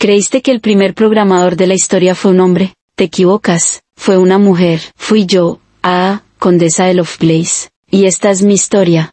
Creíste que el primer programador de la historia fue un hombre. Te equivocas, fue una mujer. Fui yo, condesa de Lovelace. Y esta es mi historia.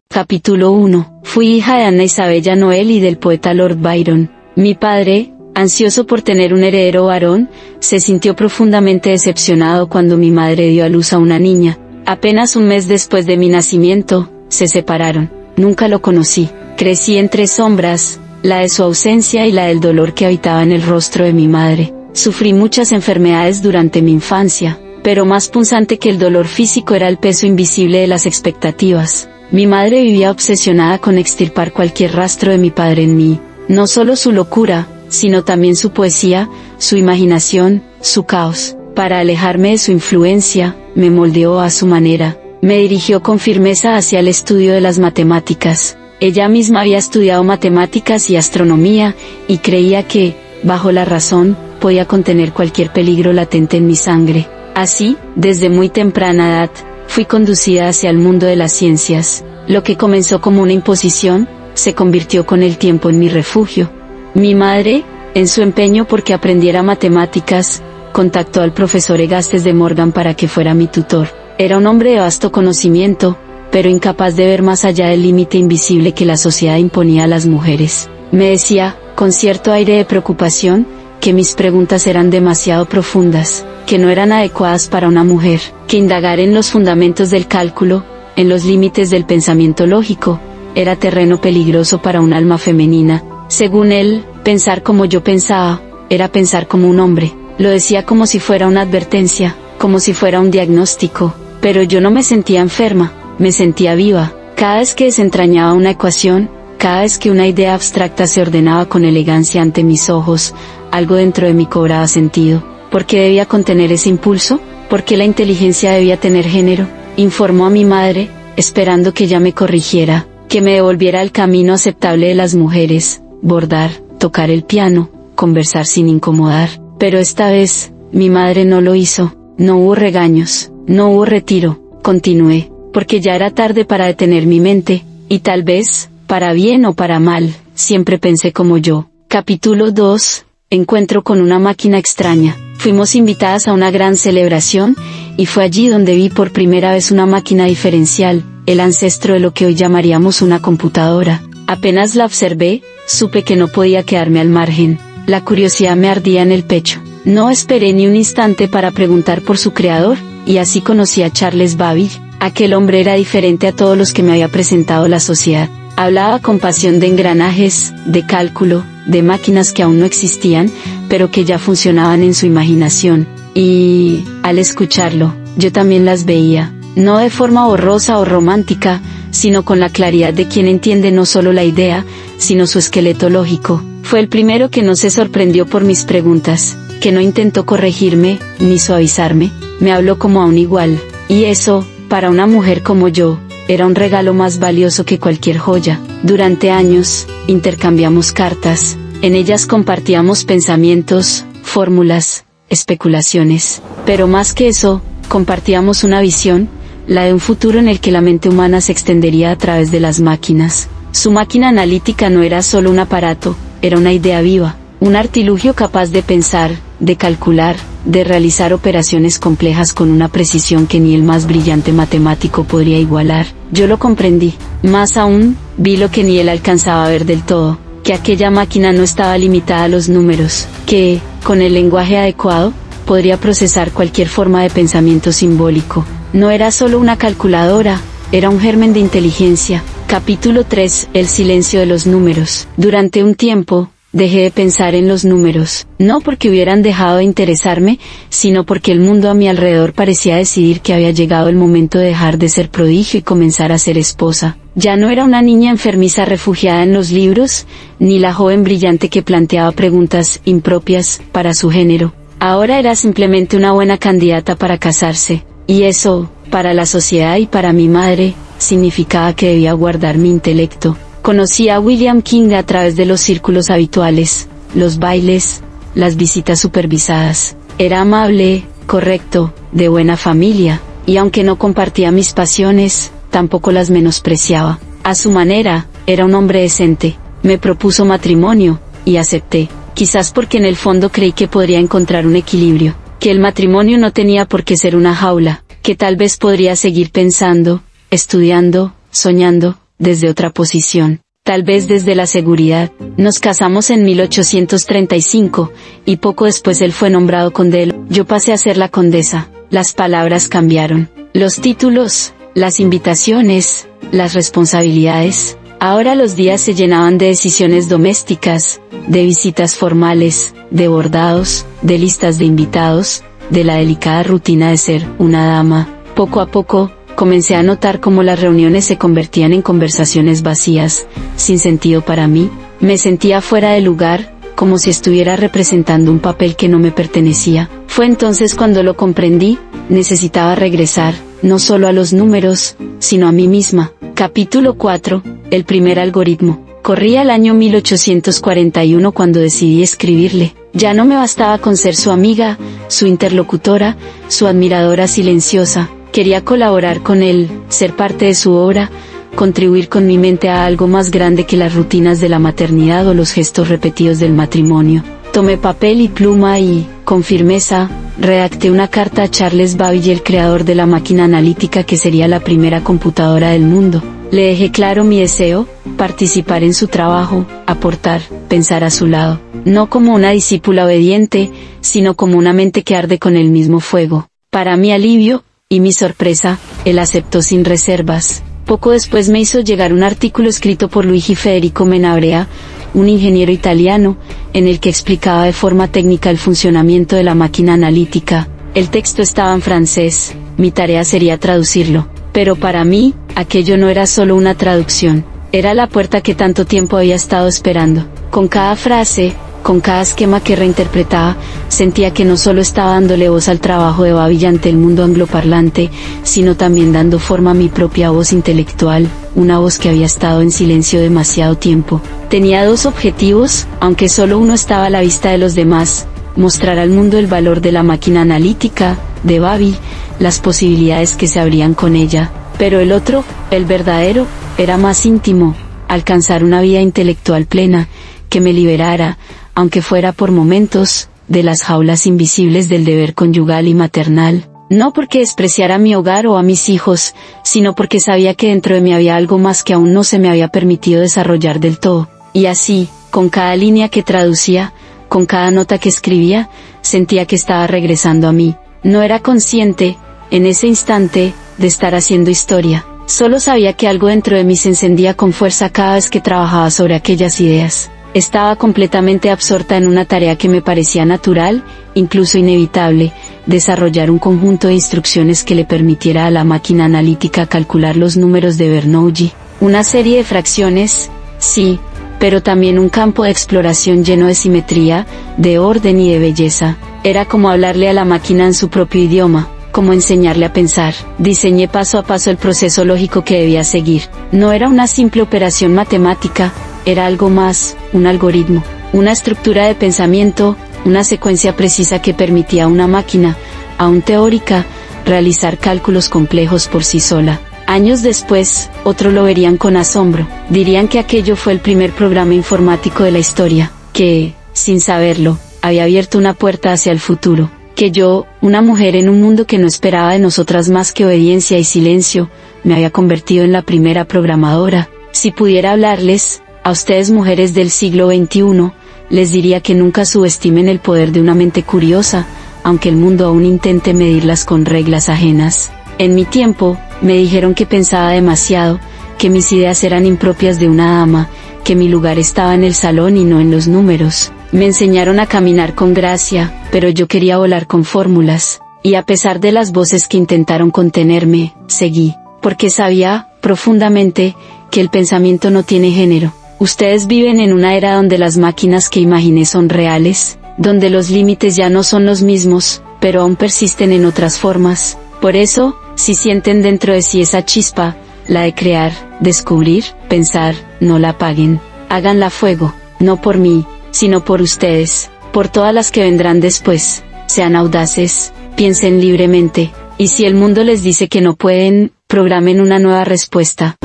Capítulo 1. Fui hija de Anna Isabella Noel y del poeta Lord Byron. Mi padre, ansioso por tener un heredero varón, se sintió profundamente decepcionado cuando mi madre dio a luz a una niña. Apenas un mes después de mi nacimiento, se separaron. Nunca lo conocí. Crecí entre sombras, la de su ausencia y la del dolor que habitaba en el rostro de mi madre. Sufrí muchas enfermedades durante mi infancia, pero más punzante que el dolor físico era el peso invisible de las expectativas. Mi madre vivía obsesionada con extirpar cualquier rastro de mi padre en mí. No solo su locura, sino también su poesía, su imaginación, su caos. Para alejarme de su influencia, me moldeó a su manera. Me dirigió con firmeza hacia el estudio de las matemáticas. Ella misma había estudiado matemáticas y astronomía, y creía que, bajo la razón, podía contener cualquier peligro latente en mi sangre. Así, desde muy temprana edad, fui conducida hacia el mundo de las ciencias. Lo que comenzó como una imposición, se convirtió con el tiempo en mi refugio. Mi madre, en su empeño porque aprendiera matemáticas, contactó al profesor Egastes de Morgan para que fuera mi tutor. Era un hombre de vasto conocimiento, pero incapaz de ver más allá del límite invisible que la sociedad imponía a las mujeres. Me decía, con cierto aire de preocupación, que mis preguntas eran demasiado profundas, que no eran adecuadas para una mujer, que indagar en los fundamentos del cálculo, en los límites del pensamiento lógico, era terreno peligroso para un alma femenina. Según él, pensar como yo pensaba, era pensar como un hombre. Lo decía como si fuera una advertencia, como si fuera un diagnóstico, pero yo no me sentía enferma, me sentía viva. Cada vez que desentrañaba una ecuación, cada vez que una idea abstracta se ordenaba con elegancia ante mis ojos, algo dentro de mí cobraba sentido. ¿Por qué debía contener ese impulso? ¿Por qué la inteligencia debía tener género? Informó a mi madre, esperando que ella me corrigiera, que me devolviera al camino aceptable de las mujeres, bordar, tocar el piano, conversar sin incomodar. Pero esta vez, mi madre no lo hizo. No hubo regaños, no hubo retiro. Continué, porque ya era tarde para detener mi mente, y tal vez, para bien o para mal, siempre pensé como yo. Capítulo 2. Encuentro con una máquina extraña. Fuimos invitadas a una gran celebración, y fue allí donde vi por primera vez una máquina diferencial, el ancestro de lo que hoy llamaríamos una computadora. Apenas la observé, supe que no podía quedarme al margen. La curiosidad me ardía en el pecho. No esperé ni un instante para preguntar por su creador, y así conocí a Charles Babbage. Aquel hombre era diferente a todos los que me había presentado la sociedad. Hablaba con pasión de engranajes, de cálculo, de máquinas que aún no existían, pero que ya funcionaban en su imaginación. Y, al escucharlo, yo también las veía, no de forma borrosa o romántica, sino con la claridad de quien entiende no solo la idea, sino su esqueleto lógico. Fue el primero que no se sorprendió por mis preguntas, que no intentó corregirme, ni suavizarme, me habló como a un igual, y eso, para una mujer como yo, era un regalo más valioso que cualquier joya. Durante años, intercambiamos cartas, en ellas compartíamos pensamientos, fórmulas, especulaciones, pero más que eso, compartíamos una visión, la de un futuro en el que la mente humana se extendería a través de las máquinas. Su máquina analítica no era solo un aparato, era una idea viva, un artilugio capaz de pensar, de calcular, de realizar operaciones complejas con una precisión que ni el más brillante matemático podría igualar. Yo lo comprendí. Más aún, vi lo que ni él alcanzaba a ver del todo, que aquella máquina no estaba limitada a los números, que, con el lenguaje adecuado, podría procesar cualquier forma de pensamiento simbólico. No era solo una calculadora, era un germen de inteligencia. Capítulo 3. El silencio de los números. Durante un tiempo, dejé de pensar en los números, no porque hubieran dejado de interesarme, sino porque el mundo a mi alrededor parecía decidir que había llegado el momento de dejar de ser prodigio y comenzar a ser esposa. Ya no era una niña enfermiza refugiada en los libros, ni la joven brillante que planteaba preguntas impropias para su género. Ahora era simplemente una buena candidata para casarse, y eso, para la sociedad y para mi madre, significaba que debía guardar mi intelecto. Conocí a William King a través de los círculos habituales, los bailes, las visitas supervisadas. Era amable, correcto, de buena familia, y aunque no compartía mis pasiones, tampoco las menospreciaba. A su manera, era un hombre decente, me propuso matrimonio, y acepté, quizás porque en el fondo creí que podría encontrar un equilibrio, que el matrimonio no tenía por qué ser una jaula, que tal vez podría seguir pensando, estudiando, soñando, desde otra posición, tal vez desde la seguridad. Nos casamos en 1835, y poco después él fue nombrado conde. Yo pasé a ser la condesa. Las palabras cambiaron, los títulos, las invitaciones, las responsabilidades. Ahora los días se llenaban de decisiones domésticas, de visitas formales, de bordados, de listas de invitados, de la delicada rutina de ser una dama. Poco a poco, comencé a notar cómo las reuniones se convertían en conversaciones vacías, sin sentido para mí. Me sentía fuera de lugar, como si estuviera representando un papel que no me pertenecía. Fue entonces cuando lo comprendí, necesitaba regresar, no solo a los números, sino a mí misma. Capítulo 4, el primer algoritmo. Corría el año 1841 cuando decidí escribirle. Ya no me bastaba con ser su amiga, su interlocutora, su admiradora silenciosa. Quería colaborar con él, ser parte de su obra, contribuir con mi mente a algo más grande que las rutinas de la maternidad o los gestos repetidos del matrimonio. Tomé papel y pluma y, con firmeza, redacté una carta a Charles Babbage, el creador de la máquina analítica que sería la primera computadora del mundo. Le dejé claro mi deseo, participar en su trabajo, aportar, pensar a su lado, no como una discípula obediente, sino como una mente que arde con el mismo fuego. Para mi alivio, y mi sorpresa, él aceptó sin reservas. Poco después me hizo llegar un artículo escrito por Luigi Federico Menabrea, un ingeniero italiano, en el que explicaba de forma técnica el funcionamiento de la máquina analítica. El texto estaba en francés, mi tarea sería traducirlo. Pero para mí, aquello no era solo una traducción, era la puerta que tanto tiempo había estado esperando. Con cada frase, con cada esquema que reinterpretaba, sentía que no solo estaba dándole voz al trabajo de Babbage ante el mundo angloparlante, sino también dando forma a mi propia voz intelectual, una voz que había estado en silencio demasiado tiempo. Tenía dos objetivos, aunque solo uno estaba a la vista de los demás: mostrar al mundo el valor de la máquina analítica, de Babbage, las posibilidades que se abrían con ella, pero el otro, el verdadero, era más íntimo: alcanzar una vida intelectual plena, que me liberara, aunque fuera por momentos, de las jaulas invisibles del deber conyugal y maternal. No porque despreciara mi hogar o a mis hijos, sino porque sabía que dentro de mí había algo más que aún no se me había permitido desarrollar del todo. Y así, con cada línea que traducía, con cada nota que escribía, sentía que estaba regresando a mí. No era consciente, en ese instante, de estar haciendo historia. Solo sabía que algo dentro de mí se encendía con fuerza cada vez que trabajaba sobre aquellas ideas. Estaba completamente absorta en una tarea que me parecía natural, incluso inevitable: desarrollar un conjunto de instrucciones que le permitiera a la máquina analítica calcular los números de Bernoulli. Una serie de fracciones, sí, pero también un campo de exploración lleno de simetría, de orden y de belleza. Era como hablarle a la máquina en su propio idioma, como enseñarle a pensar. Diseñé paso a paso el proceso lógico que debía seguir. No era una simple operación matemática, era algo más, un algoritmo, una estructura de pensamiento, una secuencia precisa que permitía a una máquina, aún teórica, realizar cálculos complejos por sí sola. Años después, otros lo verían con asombro. Dirían que aquello fue el primer programa informático de la historia, que, sin saberlo, había abierto una puerta hacia el futuro. Que yo, una mujer en un mundo que no esperaba de nosotras más que obediencia y silencio, me había convertido en la primera programadora. Si pudiera hablarles, a ustedes mujeres del siglo XXI, les diría que nunca subestimen el poder de una mente curiosa, aunque el mundo aún intente medirlas con reglas ajenas. En mi tiempo, me dijeron que pensaba demasiado, que mis ideas eran impropias de una dama, que mi lugar estaba en el salón y no en los números. Me enseñaron a caminar con gracia, pero yo quería volar con fórmulas, y a pesar de las voces que intentaron contenerme, seguí, porque sabía, profundamente, que el pensamiento no tiene género. Ustedes viven en una era donde las máquinas que imaginé son reales, donde los límites ya no son los mismos, pero aún persisten en otras formas. Por eso, si sienten dentro de sí esa chispa, la de crear, descubrir, pensar, no la apaguen. Háganla fuego, no por mí, sino por ustedes, por todas las que vendrán después. Sean audaces, piensen libremente, y si el mundo les dice que no pueden, programen una nueva respuesta.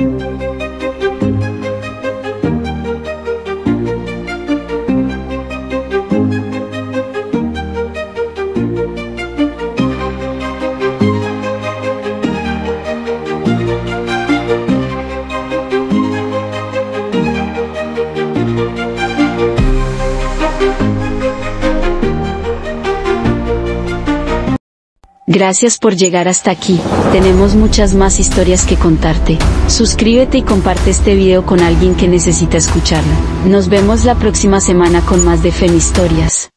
Gracias por llegar hasta aquí, tenemos muchas más historias que contarte. Suscríbete y comparte este video con alguien que necesita escucharlo. Nos vemos la próxima semana con más de Femi Historias.